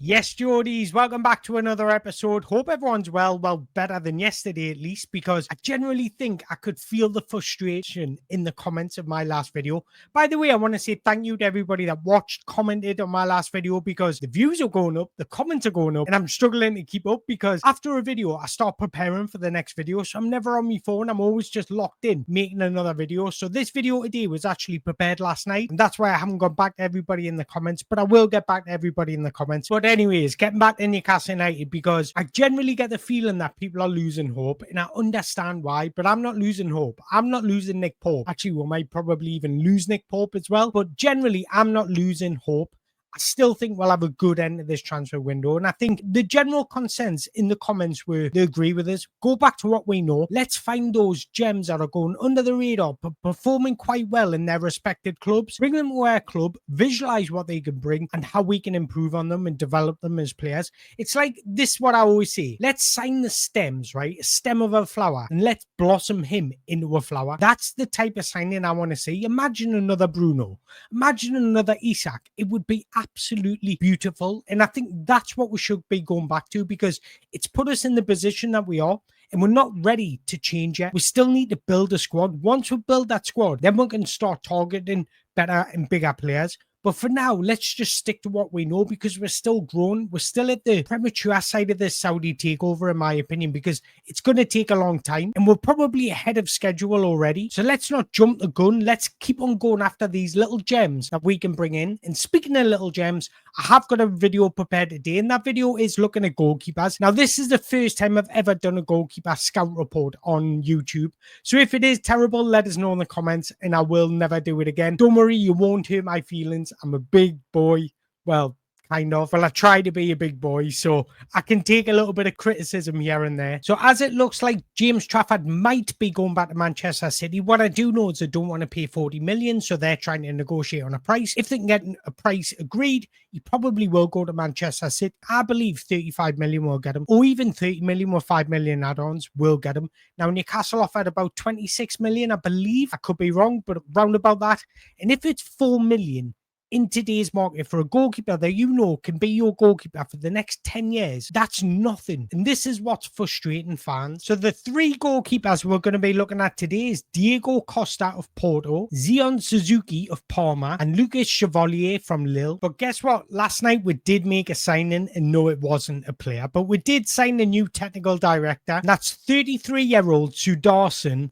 Yes, Geordies, welcome back to another episode. Hope everyone's well, better than yesterday at least, because I generally think I could feel the frustration in the comments of my last video. By the way, I want to say thank you to everybody that watched, commented on my last video, because the views are going up, the comments are going up, and I'm struggling to keep up because after a video, I start preparing for the next video, so I'm never on my phone. I'm always just locked in, making another video. So this video today was actually prepared last night, and that's why I haven't gone back to everybody in the comments, but I will get back to everybody in the comments. But anyways, getting back to Newcastle United, because I generally get the feeling that people are losing hope, and I understand why, but I'm not losing hope. I'm not losing Nick Pope. Actually, we might probably even lose Nick Pope as well, but generally, I'm not losing hope. I still think we'll have a good end to this transfer window. And I think the general consensus in the comments were they agree with us. Go back to what we know. Let's find those gems that are going under the radar, but performing quite well in their respected clubs. Bring them to our club, visualize what they can bring and how we can improve on them and develop them as players. It's like this is what I always say. Let's sign the stems, right? A stem of a flower, and let's blossom him into a flower. That's the type of signing I want to see. Imagine another Bruno. Imagine another Isak. It would be absolutely beautiful. And I think that's what we should be going back to, because it's put us in the position that we are, and we're not ready to change yet. We still need to build a squad. Once we build that squad, then we can start targeting better and bigger players. But for now, let's just stick to what we know, because we're still growing. We're still at the premature side of this Saudi takeover, in my opinion, because it's going to take a long time and we're probably ahead of schedule already. So let's not jump the gun. Let's keep on going after these little gems that we can bring in. And speaking of little gems, I have got a video prepared today, and that video is looking at goalkeepers. Now, this is the first time I've ever done a goalkeeper scout report on YouTube. So if it is terrible, let us know in the comments, and I will never do it again. Don't worry, you won't hurt my feelings. I'm a big boy. Well, kind of. Well, I try to be a big boy, so I can take a little bit of criticism here and there. So as it looks like James Trafford might be going back to Manchester City, what I do know is they don't want to pay 40 million, so they're trying to negotiate on a price. If they can get a price agreed, he probably will go to Manchester City. I believe 35 million will get him, or even 30 million with 5 million add-ons will get him. Now, Newcastle offered about 26 million, I believe. I could be wrong, but round about that. And if it's 4 million, in today's market for a goalkeeper that you know can be your goalkeeper for the next 10 years, that's nothing. And this is what's frustrating fans. So the three goalkeepers we're going to be looking at today is Diogo Costa of Porto, Suzuki of Parma, and Chevalier from Lille. But guess what? Last night we did make a signing, and no, it wasn't a player, but we did sign a new technical director. And that's 33-year-old Sudarson.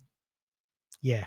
Yeah.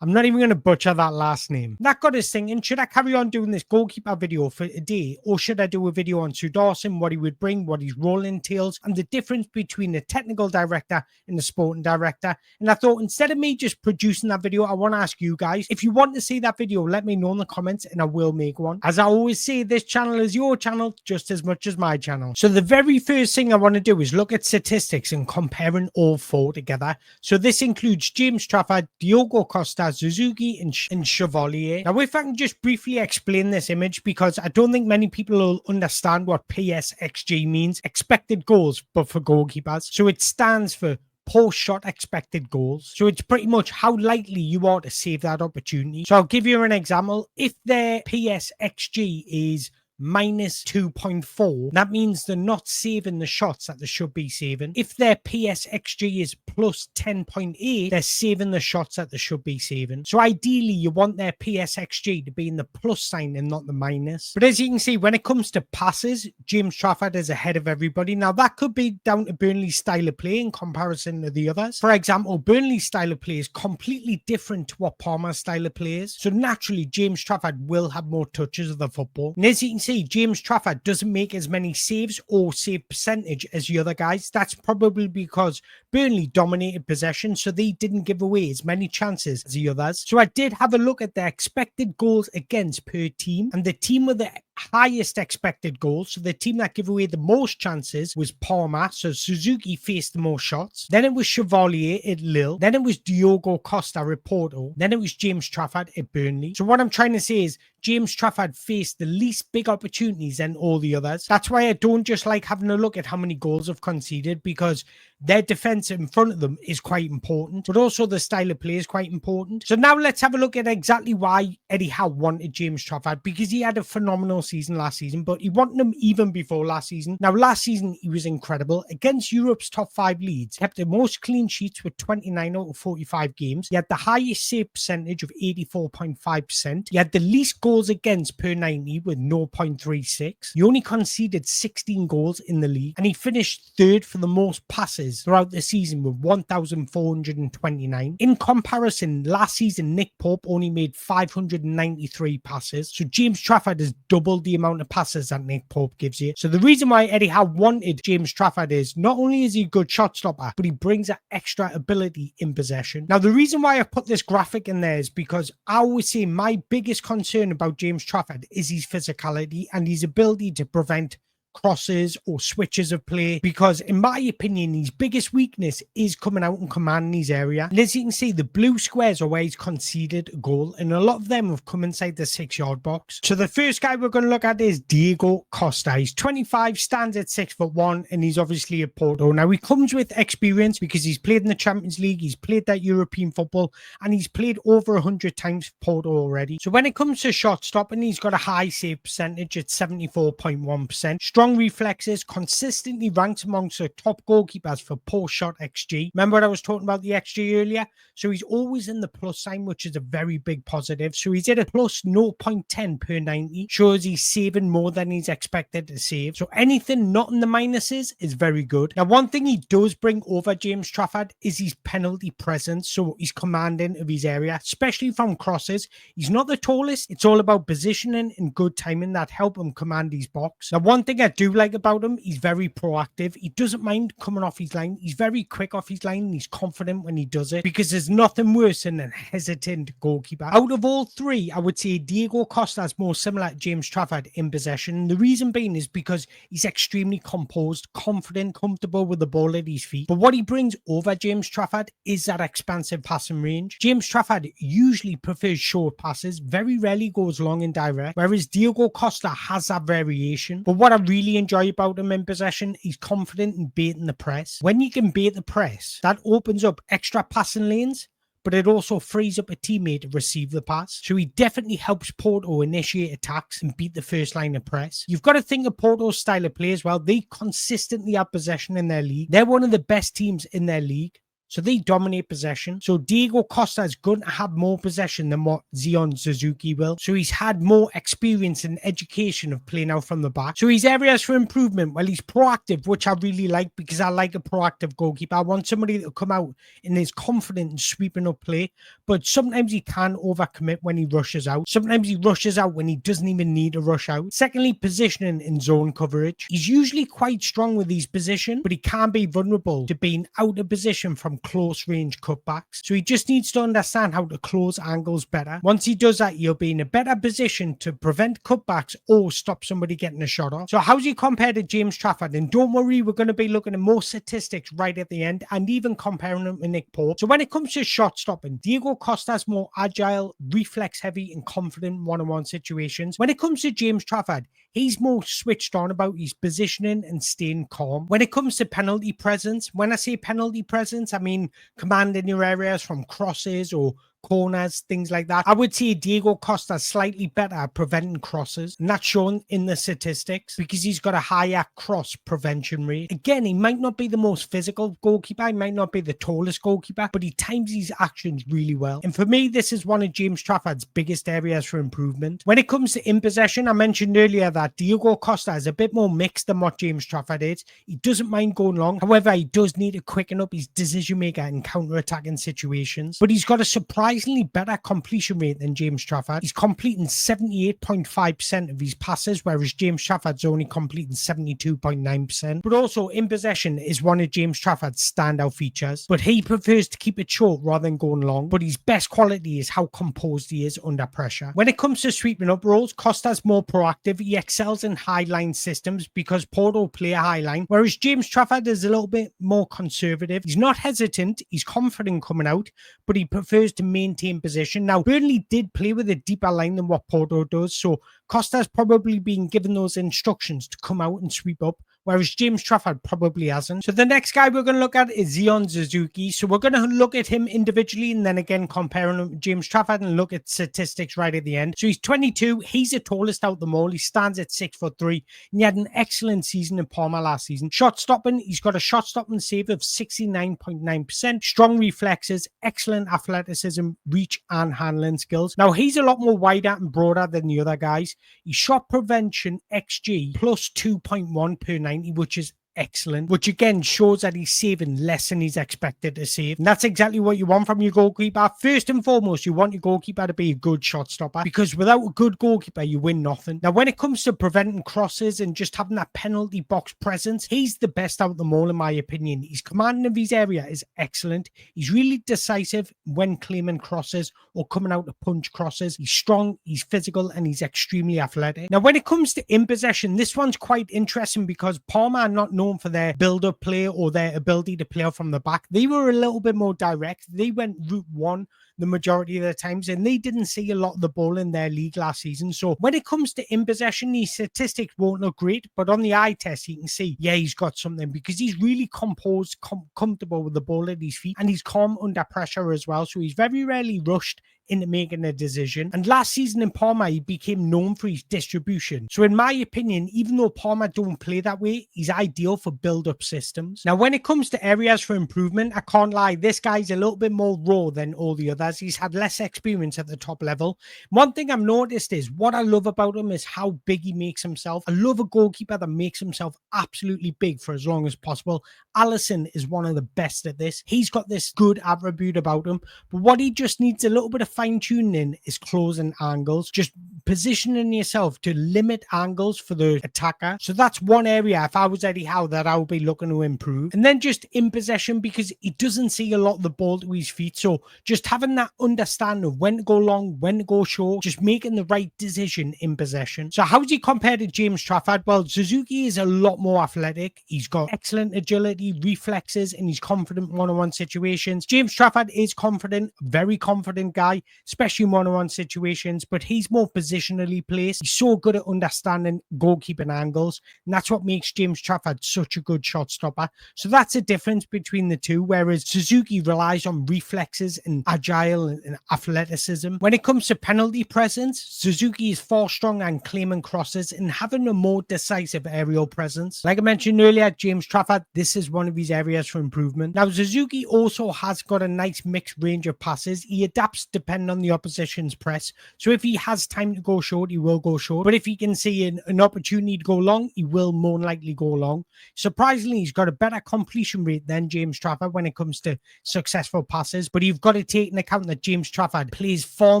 I'm not even going to butcher that last name. That got us thinking, should I carry on doing this goalkeeper video for a day, or should I do a video on Sudarson, what he would bring, what his role entails, and the difference between the technical director and the sporting director? And I thought, instead of me just producing that video, I want to ask you guys, if you want to see that video, let me know in the comments and I will make one. As I always say, this channel is your channel just as much as my channel. So the very first thing I want to do is look at statistics and comparing all four together. So this includes James Trafford, Diogo Costa, Suzuki and Chevalier. Now, if I can just briefly explain this image, because I don't think many people will understand what PSXG means, expected goals, but for goalkeepers. So it stands for post-shot expected goals. So it's pretty much how likely you are to save that opportunity. So I'll give you an example. If their PSXG is minus 2.4, that means they're not saving the shots that they should be saving. If their PSXG is plus 10.8, they're saving the shots that they should be saving. So ideally, you want their PSXG to be in the plus sign and not the minus. But as you can see, when it comes to passes, James Trafford is ahead of everybody. Now, that could be down to Burnley's style of play in comparison to the others. For example, Burnley's style of play is completely different to what Parma's style of play is. So naturally, James Trafford will have more touches of the football. And as you can see, James Trafford doesn't make as many saves or save percentage as the other guys. That's probably because Burnley dominated possession, so they didn't give away as many chances as the others. So I did have a look at their expected goals against per team, and the team with the highest expected goals, so the team that gave away the most chances, was Parma. So Suzuki faced the most shots. Then it was Chevalier at Lille. Then it was Diogo Costa at Porto. Then it was James Trafford at Burnley. So what I'm trying to say is James Trafford faced the least big opportunities than all the others. That's why I don't just like having a look at how many goals they've conceded, because their defense in front of them is quite important, but also the style of play is quite important. So now let's have a look at exactly why Eddie Howe wanted James Trafford, because he had a phenomenal season last season, but he wanted them even before last season. Now, last season, he was incredible. Against Europe's top 5 leads, kept the most clean sheets with 29 out of 45 games. He had the highest save percentage of 84.5%. He had the least goals against per 90 with 0.36. He only conceded 16 goals in the league, and he finished third for the most passes throughout the season with 1,429. In comparison, last season, Nick Pope only made 593 passes. So James Trafford has doubled the amount of passes that Nick Pope gives you. So the reason why Eddie Howe wanted James Trafford is not only is he a good shot stopper, but he brings that extra ability in possession. Now, the reason why I put this graphic in there is because I always say my biggest concern about James Trafford is his physicality and his ability to prevent crosses or switches of play, because in my opinion his biggest weakness is coming out and commanding his area. And as you can see, the blue squares are where he's conceded a goal, and a lot of them have come inside the 6-yard box. So the first guy we're going to look at is Diogo Costa. He's 25, stands at 6'1", and he's obviously at Porto. Now he comes with experience because he's played in the Champions League, he's played that European football, and he's played over 100 times for Porto already. So when it comes to shot stopping, he's got a high save percentage at 74.1%. Strong reflexes, consistently ranked amongst the top goalkeepers for post-shot XG. Remember what I was talking about the XG earlier? So he's always in the plus sign, which is a very big positive. So he's at a plus 0.10 per 90. Shows he's saving more than he's expected to save. So anything not in the minuses is very good. Now, one thing he does bring over James Trafford is his penalty presence. So he's commanding of his area, especially from crosses. He's not the tallest. It's all about positioning and good timing that help him command his box. Now, one thing I do like about him, he's very proactive. He doesn't mind coming off his line. He's very quick off his line, and he's confident when he does it, because there's nothing worse than a hesitant goalkeeper. Out of all three, I would say Diogo Costa is more similar to James Trafford in possession. The reason being is because he's extremely composed, confident, comfortable with the ball at his feet. But what he brings over James Trafford is that expansive passing range. James Trafford usually prefers short passes, very rarely goes long and direct, whereas Diogo Costa has that variation. But what I really enjoy about him in possession, he's confident in baiting the press. When you can bait the press, that opens up extra passing lanes, but it also frees up a teammate to receive the pass. So he definitely helps Porto initiate attacks and beat the first line of press. You've got to think of Porto's style of play as well. They consistently have possession in their league. They're one of the best teams in their league. So they dominate possession. So Diogo Costa is going to have more possession than what Suzuki will. So he's had more experience and education of playing out from the back. So his areas for improvement, well, he's proactive, which I really like, because I like a proactive goalkeeper. I want somebody that will come out and is confident in sweeping up play. But sometimes he can overcommit when he rushes out. Sometimes he rushes out when he doesn't even need to rush out. Secondly, positioning in zone coverage. He's usually quite strong with his position, but he can be vulnerable to being out of position from close range cutbacks. So he just needs to understand how to close angles better. Once he does that, he'll be in a better position to prevent cutbacks or stop somebody getting a shot off. So how's he compared to James Trafford? And don't worry, we're going to be looking at more statistics right at the end, and even comparing him to Nick Pope. So when it comes to shot stopping, Diogo Costa's more agile, reflex heavy, and confident in one-on-one situations. When it comes to James Trafford, he's more switched on about his positioning and staying calm. When it comes to penalty presence, when I say penalty presence, I mean commanding your areas from crosses or corners, things like that. I would say Diogo Costa is slightly better at preventing crosses, and that's shown in the statistics because he's got a higher cross prevention rate. Again, he might not be the most physical goalkeeper, he might not be the tallest goalkeeper, but he times his actions really well. And for me, this is one of James Trafford's biggest areas for improvement. When it comes to in possession, I mentioned earlier that Diogo Costa is a bit more mixed than what James Trafford is. He doesn't mind going long. However, he does need to quicken up his decision maker in counter-attacking situations. But he's got a surprisingly better completion rate than James Trafford. He's completing 78.5% of his passes, whereas James Trafford's only completing 72.9%. But also in possession is one of James Trafford's standout features. But he prefers to keep it short rather than going long. But his best quality is how composed he is under pressure. When it comes to sweeping up roles, Costa's more proactive. He excels in high line systems because Porto play a high line, whereas James Trafford is a little bit more conservative. He's not hesitant, he's confident coming out, but he prefers to maintain position. Now, Burnley did play with a deeper line than what Porto does, so Costa's probably been given those instructions to come out and sweep up, whereas James Trafford probably hasn't. So the next guy we're going to look at is Suzuki. So we're going to look at him individually and then again comparing him with James Trafford and look at statistics right at the end. So he's 22. He's the tallest out of them all. He stands at 6'3", and he had an excellent season in Parma last season. Shot stopping, he's got a shot stopping save of 69.9%. Strong reflexes, excellent athleticism, reach and handling skills. Now he's a lot more wider and broader than the other guys. His shot prevention XG plus 2.1 per 90, which is excellent, which again shows that he's saving less than he's expected to save. And that's exactly what you want from your goalkeeper. First and foremost, you want your goalkeeper to be a good shot stopper, because without a good goalkeeper, you win nothing. Now, when it comes to preventing crosses and just having that penalty box presence, he's the best out of them all, in my opinion. His commanding of his area is excellent. He's really decisive when claiming crosses or coming out to punch crosses. He's strong, he's physical, and he's extremely athletic. Now, when it comes to in possession, this one's quite interesting because Parma are not known for their build-up play or their ability to play out from the back. They were a little bit more direct. They went route one the majority of the times, and they didn't see a lot of the ball in their league last season. So when it comes to in possession, these statistics won't look great, but on the eye test, you can see, yeah, he's got something, because he's really composed, comfortable with the ball at his feet, and he's calm under pressure as well. So he's very rarely rushed into making a decision. And last season in Parma, he became known for his distribution. So in my opinion, even though Parma don't play that way, he's ideal for build-up systems. Now, when it comes to areas for improvement, I can't lie, this guy's a little bit more raw than all the others. He's had less experience at the top level. One thing I've noticed is, what I love about him is how big he makes himself. I love a goalkeeper that makes himself absolutely big for as long as possible. Alisson is one of the best at this. He's got this good attribute about him, but what he just needs a little bit of fine-tuning in is closing angles, just positioning yourself to limit angles for the attacker. So that's one area, if I was Eddie Howe, that I would be looking to improve. And then just in possession, because he doesn't see a lot of the ball to his feet. So just having that understanding of when to go long, when to go short, just making the right decision in possession. So how's he compared to James Trafford? Well, Suzuki is a lot more athletic. He's got excellent agility, reflexes, and he's confident one-on-one situations. James Trafford is confident, very confident guy, especially in one-on-one situations, but he's more positionally placed. He's so good at understanding goalkeeping angles, and that's what makes James Trafford such a good shot stopper. So that's a difference between the two, whereas Suzuki relies on reflexes and agile and athleticism. When it comes to penalty presence, Suzuki is far stronger in claiming crosses and having a more decisive aerial presence. Like I mentioned earlier, James Trafford, this is one of his areas for improvement. Now, Suzuki also has got a nice mixed range of passes. He adapts depending on the opposition's press. So if he has time to go short, he will go short. But if he can see an opportunity to go long, he will more likely go long. Surprisingly, he's got a better completion rate than James Trafford when it comes to successful passes. But you've got to take into account that James Trafford plays far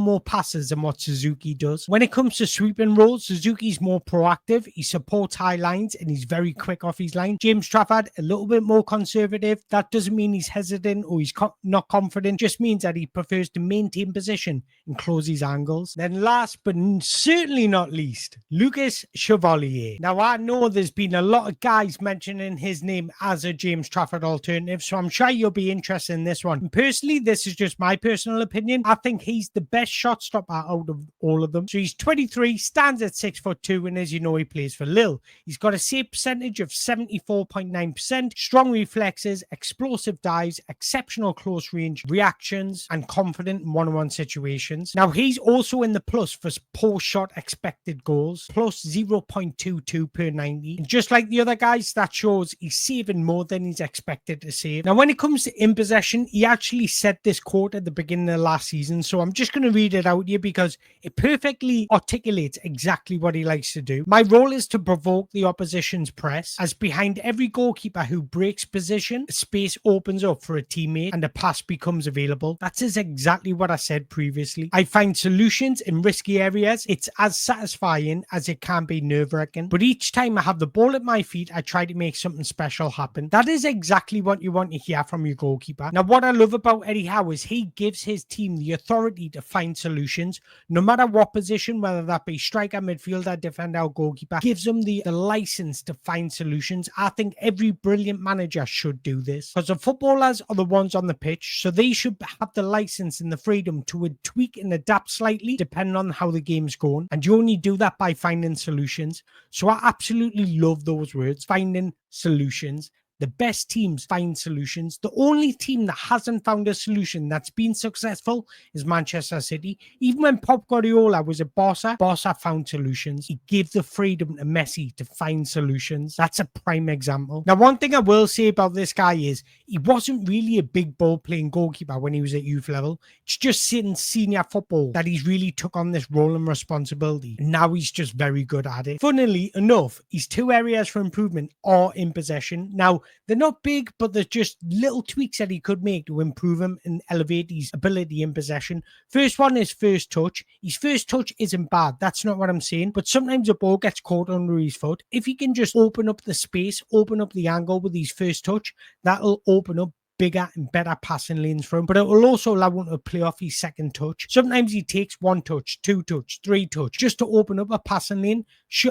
more passes than what Suzuki does. When it comes to sweeping roles, Suzuki's more proactive. He supports high lines and he's very quick off his line. James Trafford, a little bit more conservative. That doesn't mean he's hesitant or he's not confident. Just means that he prefers to maintain position and close his angles. Then last but certainly not least, Lucas Chevalier. Now, I know there's been a lot of guys mentioning his name as a James Trafford alternative, so I'm sure you'll be interested in this one. And personally, this is just my personal opinion. I think he's the best shot stopper out of all of them. So he's 23, stands at 6'2", and as you know, he plays for Lille. He's got a save percentage of 74.9%, strong reflexes, explosive dives, exceptional close range reactions, and confident in one-on-one situations. Now, he's also in the plus for post-shot expected goals, plus 0.22 per 90. And just like the other guys, that shows he's saving more than he's expected to save. Now, when it comes to in possession, he actually said this quote at the beginning of last season, so I'm just going to read it out here because it perfectly articulates exactly what he likes to do. My role is to provoke the opposition's press, as behind every goalkeeper who breaks position, a space opens up for a teammate and a pass becomes available. That's exactly what I said previously. I find solutions in risky areas. It's as satisfying as it can be nerve-wracking. But each time I have the ball at my feet, I try to make something special happen. That is exactly what you want to hear from your goalkeeper. Now, what I love about Eddie Howe is he gives his team the authority to find solutions, no matter what position, whether that be striker, midfielder, defender, or goalkeeper, gives them the license to find solutions. I think every brilliant manager should do this, because the footballers are the ones on the pitch, so they should have the license and the freedom to tweak tweak and adapt slightly depending on how the game's going. And you only do that by finding solutions. So I absolutely love those words, finding solutions. The best teams find solutions. The only team that hasn't found a solution that's been successful is Manchester City. Even when Pep Guardiola was at Barca found solutions. He gave the freedom to Messi to find solutions. That's a prime example. Now, one thing I will say about this guy is he wasn't really a big ball-playing goalkeeper when he was at youth level. It's just in senior football that he's really took on this role and responsibility. And now he's just very good at it. Funnily enough, his two areas for improvement are in possession. Now, they're not big, but they're just little tweaks that he could make to improve him and elevate his ability in possession. First one is first touch. His first touch isn't bad. That's not what I'm saying. But sometimes a ball gets caught under his foot. If he can just open up the space, open up the angle with his first touch, that'll open up bigger and better passing lanes for him, but it will also allow him to play off his second touch. Sometimes he takes one touch, two touch, three touch, just to open up a passing lane.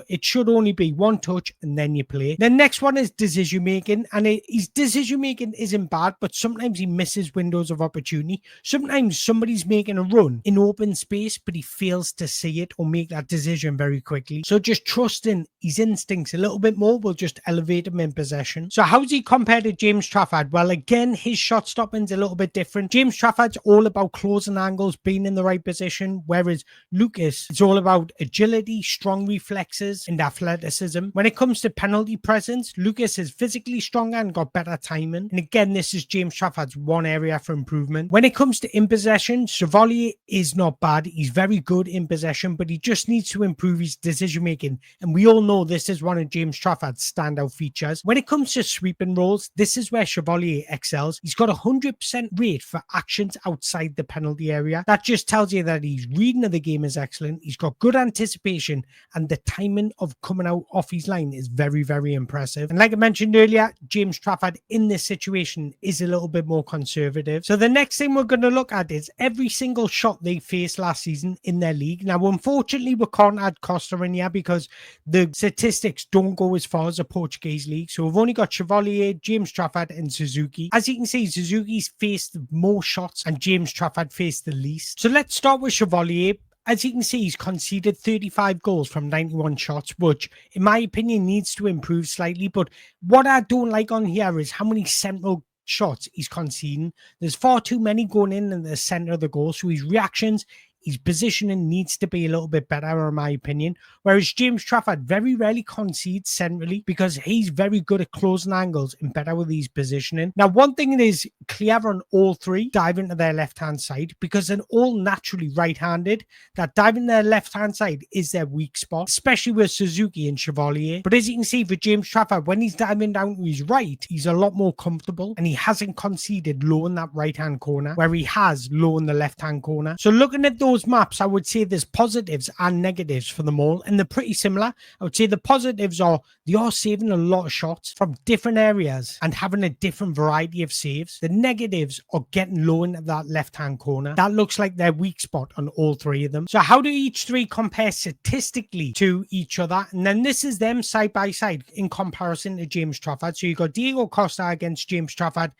It should only be one touch and then you play. The next one is decision making, and his decision making isn't bad, but sometimes he misses windows of opportunity. Sometimes somebody's making a run in open space, but he fails to see it or make that decision very quickly. So just trusting his instincts a little bit more will just elevate him in possession. So how's he compared to James Trafford? Well, again, his shot stopping's a little bit different. James Trafford's all about closing angles, being in the right position, whereas Lucas is all about agility, strong reflexes, and athleticism. When it comes to penalty presence, Lucas is physically stronger and got better timing. And again, this is James Trafford's one area for improvement. When it comes to in possession, Chevalier is not bad. He's very good in possession, but he just needs to improve his decision making. And we all know this is one of James Trafford's standout features. When it comes to sweeping roles, this is where Chevalier excels. He's got a 100% rate for actions outside the penalty area. That just tells you that his reading of the game is excellent. He's got good anticipation, and the timing of coming out off his line is very, very impressive. And like I mentioned earlier, James Trafford in this situation is a little bit more conservative. So the next thing we're going to look at is every single shot they faced last season in their league. Now, unfortunately, we can't add Costa in here because the statistics don't go as far as the Portuguese league. So we've only got Chevalier, James Trafford, and Suzuki. As you can see, Suzuki's faced more shots and James Trafford faced the least. So let's start with Chevalier. As you can see, he's conceded 35 goals from 91 shots, which, in my opinion, needs to improve slightly. But what I don't like on here is how many central shots he's conceding. There's far too many going in the center of the goal, so his reactions, his positioning needs to be a little bit better, in my opinion. Whereas James Trafford very rarely concedes centrally because he's very good at closing angles and better with his positioning. Now, one thing that is clear on all three, diving to their left-hand side, because they're all naturally right-handed, that diving to their left-hand side is their weak spot, especially with Suzuki and Chevalier. But as you can see for James Trafford, when he's diving down to his right, he's a lot more comfortable and he hasn't conceded low in that right-hand corner where he has low in the left-hand corner. So looking at those maps, I would say there's positives and negatives for them all, and they're pretty similar. I would say the positives are they are saving a lot of shots from different areas and having a different variety of saves. The negatives are getting low into that left-hand corner. That looks like their weak spot on all three of them. So how do each three compare statistically to each other? And then this is them side by side in comparison to James Trafford. So you've got Diogo Costa against James Trafford,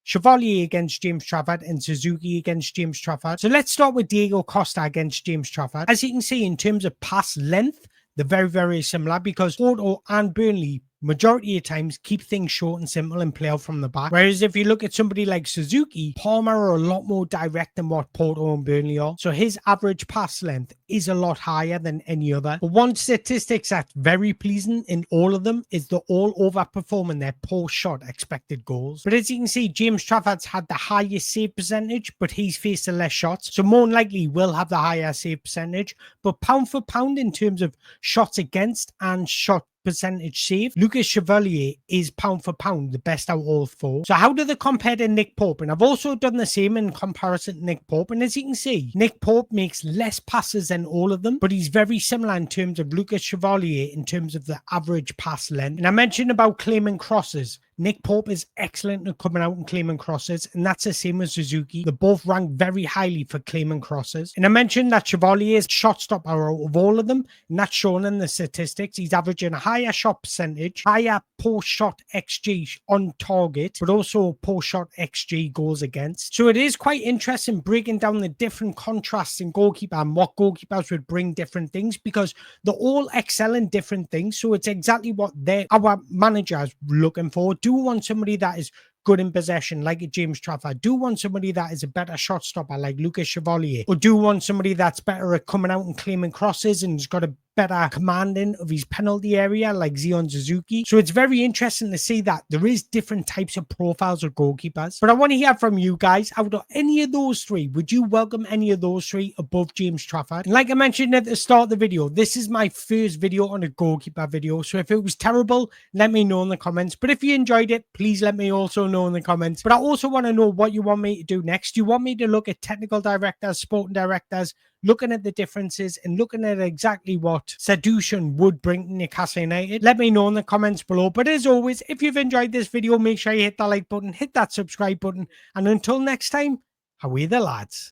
Chevalier against James Trafford, and Suzuki against James Trafford. So let's start with Diogo Costa against James Trafford. As you can see, in terms of pass length, they're very, very similar because Porto and Burnley majority of times keep things short and simple and play out from the back. Whereas if you look at somebody like Suzuki, Parma are a lot more direct than what Porto and Burnley are. So his average pass length is a lot higher than any other. But one statistic that's very pleasing in all of them is they're all overperforming their post-shot expected goals. But as you can see, James Trafford's had the highest save percentage, but he's faced the less shots. So more than likely will have the higher save percentage. But pound for pound in terms of shots against and shot percentage saved, Lucas Chevalier is pound for pound the best out of all four. So how do they compare to Nick Pope? And I've also done the same in comparison to Nick Pope. And as you can see, Nick Pope makes less passes than all of them, but he's very similar in terms of Lucas Chevalier in terms of the average pass length. And I mentioned about claiming crosses. Nick Pope is excellent at coming out and claiming crosses, and that's the same as Suzuki. They both rank very highly for claiming crosses. And I mentioned that Chevalier is shot stopper out of all of them, and that's shown in the statistics. He's averaging a higher shot percentage, higher post-shot XG on target, but also post-shot XG goals against. So it is quite interesting breaking down the different contrasts in goalkeeper and what goalkeepers would bring different things, because they all excel in different things. So it's exactly what our manager is looking for. Do want somebody that is good in possession like a James Trafford? Do want somebody that is a better shot stopper like Lucas Chevalier? Or do want somebody that's better at coming out and claiming crosses and has got a better commanding of his penalty area like Zion Suzuki? So it's very interesting to see that there is different types of profiles of goalkeepers. But I want to hear from you guys. Out of any of those three, would you welcome any of those three above James Trafford? And like I mentioned at the start of the video, this is my first video on a goalkeeper video. So if it was terrible, let me know in the comments. But if you enjoyed it, please let me also know in the comments. But I also want to know what you want me to do next. Do you want me to look at technical directors, sporting directors, looking at the differences and looking at exactly what seduction would bring to Newcastle United? Let me know in the comments below. But as always, if you've enjoyed this video, make sure you hit that like button, hit that subscribe button. And until next time, away the lads.